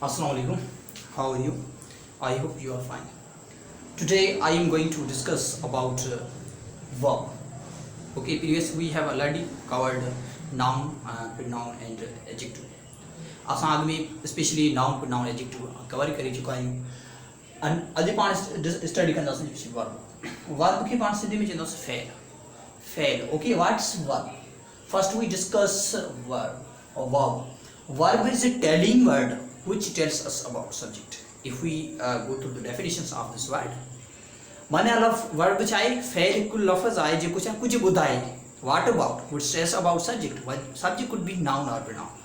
Assalamu alaikum. How are you? I hope you are fine. Today I am going to discuss about verb. Okay, previous we have already covered noun, pronoun and adjective. असां अॻु में specially noun pronoun adjective cover करे चुका आहियूं। अॼु पाण study कंदासीं verb. Verb खे पाण सिंधी में चवंदासीं fail. Fail okay, what's verb? First we discuss verb. Verb is a telling word which tells us about subject. If we go through the definitions of this word, माने verb छा आहे? Fail हिकु लफ़्ज़ आहे जेको छा कुझु ॿुधाए। What about? Which tells about subject. Subject could be noun or pronoun.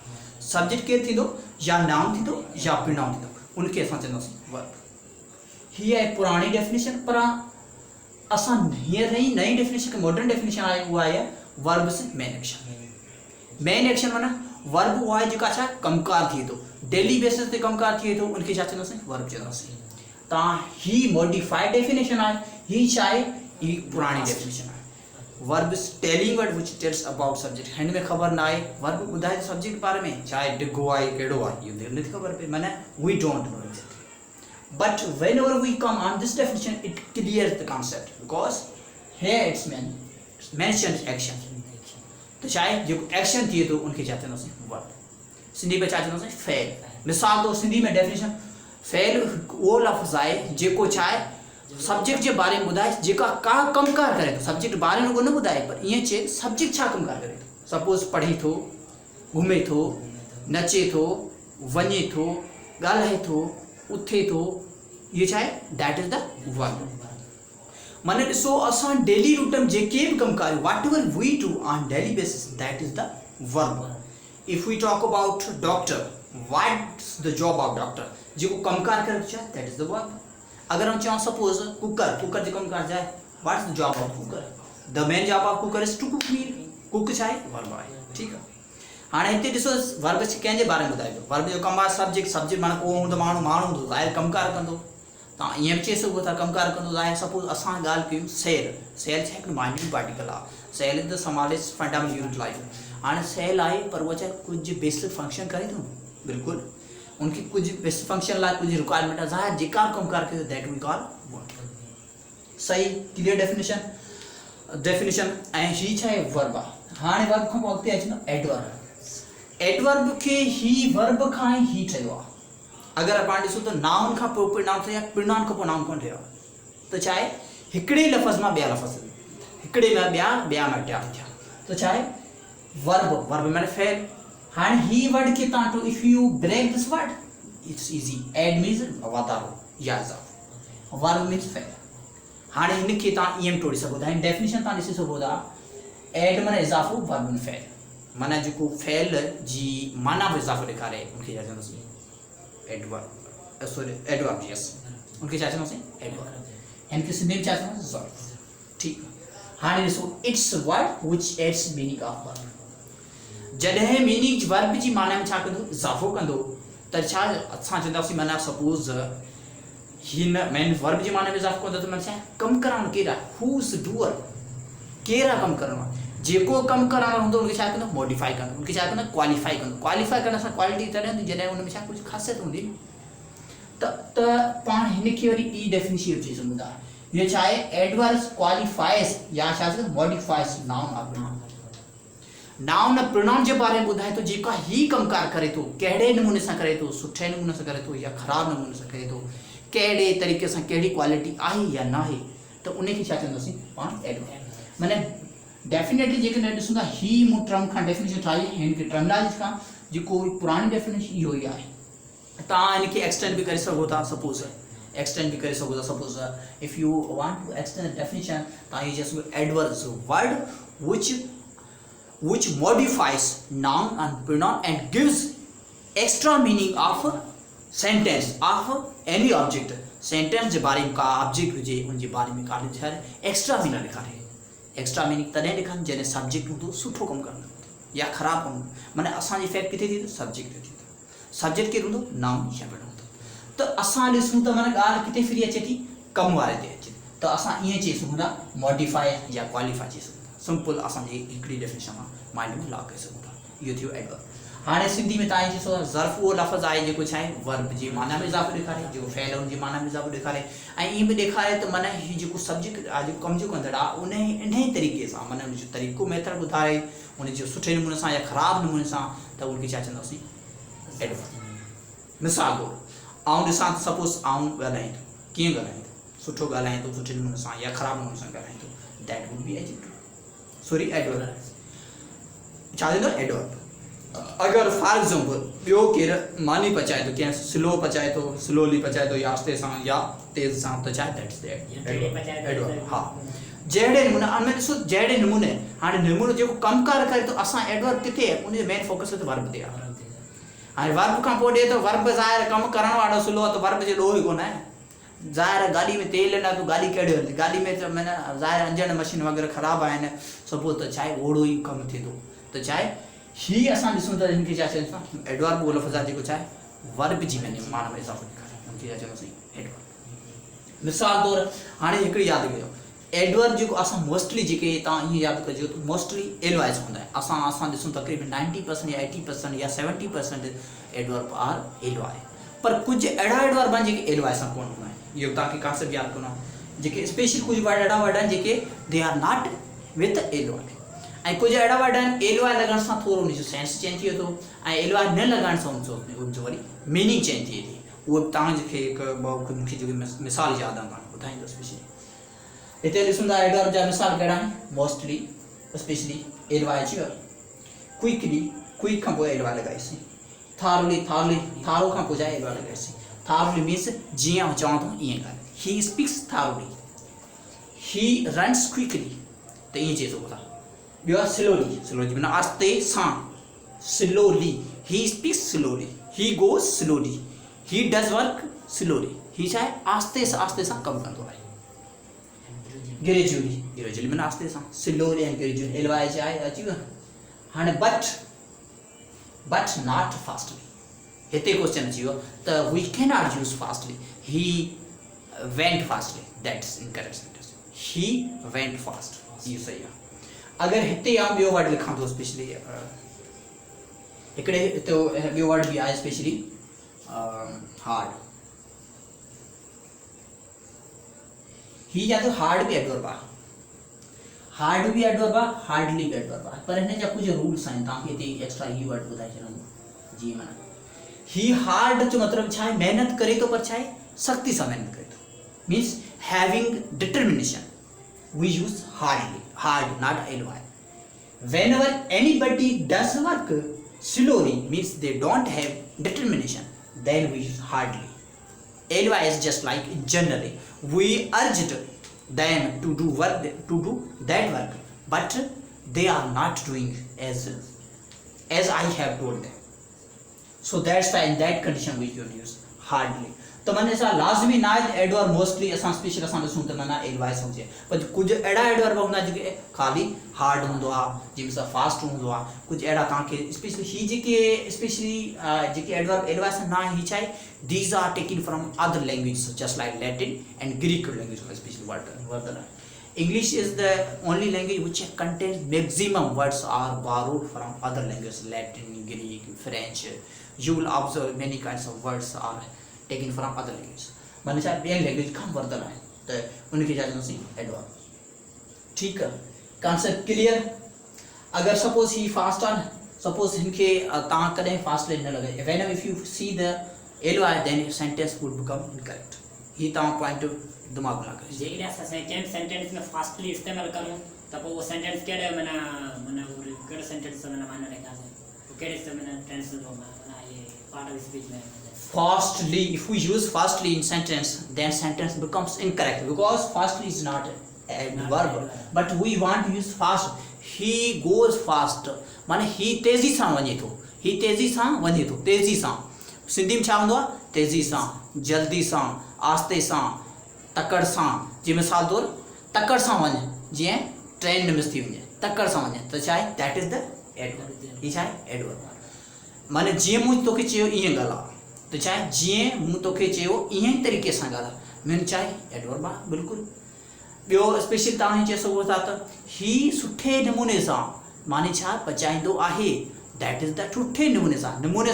Subject केरु थींदो? या नाउन थींदो या प्रोनाउन थींदो, उनखे असां चवंदासीं वर्ब। हीअ आहे पुराणी डेफिनेशन, पर असां हींअर ई नई डेफिनेशन मॉडर्न डेफिनेशन आहे, उहा आहे वर्ब से मेन एक्शन। मेन एक्शन माना वर्ब उहा आहे जेका छा कमकार थिए थो, डेली बेसिस ते कमकार थिए थो, उनखे छा चवंदासीं? वर्ब चवंदासीं। तव्हां ही मॉडिफाइड डेफिनेशन आहे, ही छा आहे? ही पुराणी डेफिनेशन आहे। Verb is telling word which tells about subject। हिन में ख़बर ना आहे वर्ब ॿुधाए सब्जेक्ट बारे में, चाहे डिघो आहे कहिड़ो आहे, इहो नथी ख़बर पए, माना we don't know exactly। But whenever we come on this definition, it clears the concept because here it's mentioned action। तो चाहे जेको एक्शन थिए थो उनखे छा चवंदासीं? वर्ब। सिंधी में छा चवंदासीं? फेल। मिसाल तो सिंधी में डेफिनेशन फेल उहो लफ़्ज़ आहे जेको छा आहे सब्जेक्ट जे बारे में ॿुधाए, जेका का कमकार करे थो। सब्जेक्ट बारे में न ॿुधाए, पर ईअं चए सब्जेक्ट छा कमकार करे थो। सपोज पढ़े थो, घुमे थो, नचे थो, वञे थो, ॻाल्हाए थो, उथे थो, इहो छा आहे? That is the verb. माने ॾिसो असां डेली रूट में जेके बि कमु कयूं, whatever we do on daily basis, that is the verb. If we talk about doctor, what's the job of doctor? जेको कमकार करे थो, दैट इज़ द वर्ब। अगर हम चवं सपोज कुकर जो कमु करिजे, what's the job of cooker? The main job of cooker is to cook meal. Cook छा आहे? वर्ब आहे। ठीकु आहे। हाणे हिते ॾिसो वर्ब कंहिंजे बारे में ॿुधाए थो? वर्ब जो कमु आहे सब्जेक्ट माना को हूंदो माण्हू हूंदो, ज़ाहिर कमकार कंदो। तव्हां ईअं बि चई सघो था कमकार कंदो ज़ाहिर। सपोज असां ॻाल्हि कयूं सेल। सेल छा हिकिड़ो माइन्यूट पार्टिकल आहे। Cell is the smallest fundamental unit life. हाणे सेल आहे पर उहा छा कुझु बेसिक फंक्शन करे थो, बिल्कुलु उनकी कुछ बेसिक फंक्शन ला कुछ रिक्वायरमेंट है, ज़ाहिर जेका कमकार करे दैट वी कॉल वर्ब। सही क्लियर डेफिनेशन। ऐं ही छा आहे? वर्ब आहे। हाणे वर्ब खां पोइ अॻिते अचंदो एडवर्ब। एडवर्ब खे ही वर्ब खां ही ठहियो आहे। अगरि पाण ॾिसो त नाउन खां पोइ प्रोनाउन ठहियो आहे, प्रोनाउन खां पोइ नाउन कोन ठहियो आहे। त छा आहे? हिकिड़े लफ़्ज़ मां ॿिया लफ़्ज़, हिकिड़े में ॿिया में टिया थिया, त छा आहे? वर्ब। वर्ब माने फेल। हाणे ही वर्ड के तांटो, if you break this word it's easy. Ad means वाधारो या इज़ाफ़ो, वर्ब मीन्स फेल। हाणे हिनखे तव्हां ईअं टोड़े सघो था। हिन डेफिनेशन तव्हां ॾिसी सघो था, एड माना इज़ाफ़ो, वर्ब माना फेल। माना जेको फेल जी माना बि इज़ाफ़ो ॾेखारे उनखे छा चवंदासीं? एडवर्ब। सॉरी एडवर्ब, यस, उनखे छा चवंदासीं? एडवर्ब। हिनखे सिंधी में छा चवंदासीं? ज़र्फ़। ठीकु आहे। हाणे ॾिसो it's word which adds meaning of verb. जॾहिं मीनिंग वर्ब जी माना में छा कंदो? इज़ाफ़ो कंदो, त छा असां चवंदासीं? माना सपोज हिन मेन वर्ब जी माना में इज़ाफ़ो कंदो त माना छा? कमु करणु केरु आहे? Who is doer. केरु आहे कमु करणु वारो? जेको कमु करणु हूंदो उनखे छा कंदो? मॉडिफाई कंदो, उनखे छा कंदो? क्वालिफाई कंदो। क्वालिफाई करण सां क्वालिटी तॾहिं हूंदी जॾहिं हुन में छा कुझु ख़ासियत हूंदी। त पाण हिनखे वरी ई डेफिनेशन चई सघूं था। हीअ छा आहे? एडवर्ब क्वालिफाइज या छा चइबो? मॉडिफाइज नाउन और प्रोनाउन। नाउन प्रोनाउन जे बारे में ॿुधाए थो, जेका ही कमकार करे थो, कहिड़े नमूने सां करे थो, सुठे नमूने सां करे थो या ख़राबु नमूने सां करे थो, कहिड़े तरीक़े सां, कहिड़ी क्वालिटी आहे या न आहे, त उनखे छा चवंदासीं पाण? एडवर्ब। माने डेफिनेटली जेके न ॾिसूं था ही मूं टर्म खां डेफिनेशन ठाही, हिनखे टर्मिनोलॉजी खां जेको पुराणी डेफिनेशन इहो ई आहे। तव्हां हिनखे एक्सटेंड बि करे सघो था। सपोज एक्सटेंड भी करे सको था। Suppose if you want to extend the definition, तव्हां use just adverb word which modifies noun and pronoun and gives extra meaning of sentence of any object। sentence जे बारे में का ऑब्जेक्ट हुजे उन जे बारे में का एक्स्ट्रा मीनिंग ॾेखारे। एक्स्ट्रा मीनिंग तॾहिं ॾेखारे जॾहिं सब्जेक्ट हूंदो सुठो कमु करणु या ख़राबु कमु। माना असांजी इफेक्ट किथे थी? सब्जेक्ट ते थी। सब्जेक्ट केरु हूंदो? नाउन या प्रोनाउन। त असां ॾिसूं त माना ॻाल्हि किथे फिरी अचे थी? कमु वारे ते अचे। त असां ईअं चई सघूं था मॉडिफाई या क्वालिफाई चई सघूं था। सिंपल असांजी हिकिड़ी डेफिनेशन माइंड में लॉक करे सघूं था। इहो थियो एडवर्ब। हाणे सिंधी में तव्हां ॾिसो ज़र्फ़ उहो लफ़्ज़ आहे जेको छा आहे वर्ब जी माना में इज़ाफ़ो ॾेखारे, जेको फ़इल उन जी माना में इज़ाफ़ो ॾेखारे, ऐं ईअं बि ॾेखारे त माना हीउ जेको सब्जेक्ट आहे जेको कम जो कंदड़ आहे उन इन तरीक़े सां माना उन जो तरीक़ो मेथड ॿुधाए उन जो सुठे नमूने सां या ख़राबु नमूने सां, त उनखे छा चवंदासीं एडवर्ब। मिसाल तौरु आउं ॾिसां त सपोज़ आउं ॻाल्हायां थो, कीअं ॻाल्हायां थो, सुठो ॻाल्हायां थो सुठे नमूने सां या ख़राबु नमूने सां ॻाल्हायां थो, that would be adjective, sorry adverb, छा थींदो एडवर्ब। अगर फॉर एग्जांपल ॿियो केरु मानी पचाए थो, कंहिं स्लो पचाए थो, स्लोली पचाए थो या आस्ते सां या तेज़ सां, त छा दैट्स एडवर्ब। हा जहिड़े नमूने हाणे ॾिसो जहिड़े नमूने हाणे नमूनो जेको कमकार करे थो असां एडवर्ब किथे आहे उनजो मेन फोकस त वर्ब ते आहे। हाणे वर्ब खां पोइ ॾिए त वर्ब ज़ाहिर कमु करण वारो स्लो आहे त वर्ब जे ॾोह ई कोन आहे, ज़ाहिर गाॾी में तेल न तूं गाॾी कहिड़ी हलंदी, गाॾी में त माना ज़ाहिर इंजन मशीन वग़ैरह ख़राबु आहिनि सपोज़ त छा आहे ओड़ो ई कमु थिए थो, त छा आहे हीअ असां ॾिसूं त हिनखे छा चवंदा आहियूं एडवर्ब, उहो लफ़्ज़ आहे जेको छा आहे वर्ब जी माना में इज़ाफ़ो ॾेखारे, हुनखे छा चवंदासीं एडवर्ब। मिसाल तौरु हाणे हिकिड़ी यादि कयो एडवर्ब जेको असां मोस्टली जेके तव्हां ईअं यादि कजो त मोस्टली एलवाइस हूंदा आहिनि, असां ॾिसूं तक़रीबन 90% या 80% या 70% एडवर्ब आर एलवाई, पर कुझु अहिड़ा एडवर्ब आहिनि जेके एलवाई सां कोन हूंदा आहिनि, इहो तव्हांखे कांसेप्ट यादि करिणो आहे, जेके स्पेशल कुझु वर्ड अहिड़ा वर्ड आहिनि जेके दे आर नॉट विथ एलवाई, ऐं कुझु अहिड़ा वर्ड आहिनि एलवाई लॻण सां थोरो उनजो सेंस चेंज थिए थो ऐं एलवाई न लॻण सां उनजो वरी मीनिंग चेंज थिए थी। उहो तव्हांखे हिकु मूंखे जेकी मिसाल यादि आहे तव्हांखे ॿुधाईंदो स्पेशली। हिते ॾिसूं था एडवर्ब जा मिसाल कहिड़ा आहिनि, मोस्टली स्पेशली एलवाई अची वियो, क्विकली क्विक खां पोइ एलवाई लॻाईसीं, थारली थारली थारो खां पोइ छा एलवाई लॻाईसीं, थारली मीन्स जीअं चवां थो ईअं ॻाल्हि, ही स्पीक्स थारली, ही रन्स क्विकली त ईअं चए थो ॿुधा। ॿियो आहे स्लोली, स्लोली माना आस्ते सां, slowly, he speaks slowly, he goes slowly, he does work slowly, ही छा आहे आस्ते सां कमु कंदो आहे। ग्रेजुअली, ग्रेजुअली माना आस्ते सां, स्लोली ऐं ग्रेजुअली एलवाई छा आहे अची वियो। हाणे बट नॉट फास्टली, हिते क्वेश्चन अची वियो त we can not use fastly, he went fastly, that's incorrect sentence, he went fast, इहो सही आहे। अगर हिते आउं ॿियो वर्ड लिखां थो स्पेशली हिकिड़े हिते ॿियो वर्ड बि आहे स्पेशली हार्ड, ही या तो हार्ड भी एडवर्ब आहे, हार्ड भी एडवर्ब आहे, हार्डली भी एडवर्ब आहे, पर हिन जा कुछ रूल्स आहिनि, तव्हांखे हिते एक्स्ट्रा ही वर्ड ॿुधाए छॾंदो। जीअं माना ही हार्ड जो मतिलबु छा आहे महिनत करे थो, पर छा आहे सख़्ती सां महिनत करे थो, means having determination, we use hardly, hard not ly. Whenever anybody does work slowly means they don't have determination, then we use hardly. Ly is just like generally we urged them to do that work, but they are not doing as I have told them, so that's why in that condition we can use hardly। तो मैंने ऐसा लाजमी ना adverb mostly असां special असां ॾिसूं त माना एलवाइस हुजे, पर कुछ अहिड़ा एडवर्ब हूंदा जेके खाली हार्ड हूंदो आहे, जंहिंसां फास्ट हूंदो आहे, कुछ अहिड़ा तव्हांखे स्पेशली ही जेके स्पेशली जेके एडवर्ब एलवाइस ना ही छा आहे these are taken from other language just like Latin and Greek language specially word. English is the only language which contains maximum words are borrowed from other languages, Latin, Greek, French. You will observe many kinds of words are taken from other languages, माने छा ॿियनि language खां वरितल आहे, त उनखे छा चवंदासीं adverb. ठीकु आहे, कॉन्सेप्ट क्लियर। अगर सपोज ही फास्ट आहे, सपोज हिनखे तव्हां कॾहिं फास्ट न लॻाए, when if you see the ly then sentence would become incorrect, ही तव्हां पॉइंट दिमाग में रखो। जेकॾहिं असां सेंटेंस में फास्टली इस्तेमाल करूं त पोइ उहो सेंटेंस कहिड़े माना कहिड़े सेंटेंस माना रखासीं, कहिड़े माना टेंस माना ये पार्ट ऑफ स्पीच में fastly, if we use fastly in sentence then sentence becomes incorrect because fastly is not a verb, but we want to use fast, he goes fast माने ही तेजी सां वञे थो, ही तेजी सां वञे थो, तेजी सां सिंधी में छा हूंदो आहे तेजी सां, जल्दी सां, आस्ते सां, तकड़ सां। जी मिसाल तौरु तकड़ सां वञे, जीअं ट्रेन न मिस थी वञे, तकड़ सां वञे त छा आहे दैट इज द एडवर्ब, ही छा आहे एडवर्ब। माने जीअं मूं तोखे चयो ईअं ॻाल्हि आहे, त छा आहे जीअं मूं तोखे चयो ईअं ई तरीक़े सां ॻाल्हि मीन छा आहे एडवर्ब आहे बिल्कुलु। ॿियो स्पेशल तव्हां चई सघो था त ही सुठे नमूने सां माने छा पचाईंदो आहे, दैट इज द सुठे नमूने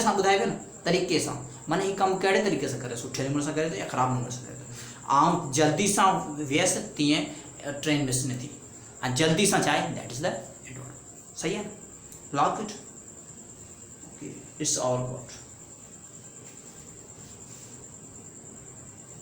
सां ॿुधाइबो न तरीक़े सां माना ही कमु कहिड़े तरीक़े सां करे सुठे नमूने सां करे थो या ख़राबु नमूने सां करे थो आउं जल्दी सां वियसि तीअं ट्रेन मिस न थी ऐं जल्दी सां चाहे दैट इज द एडवर्ब सही आहे न lock it okay it's all about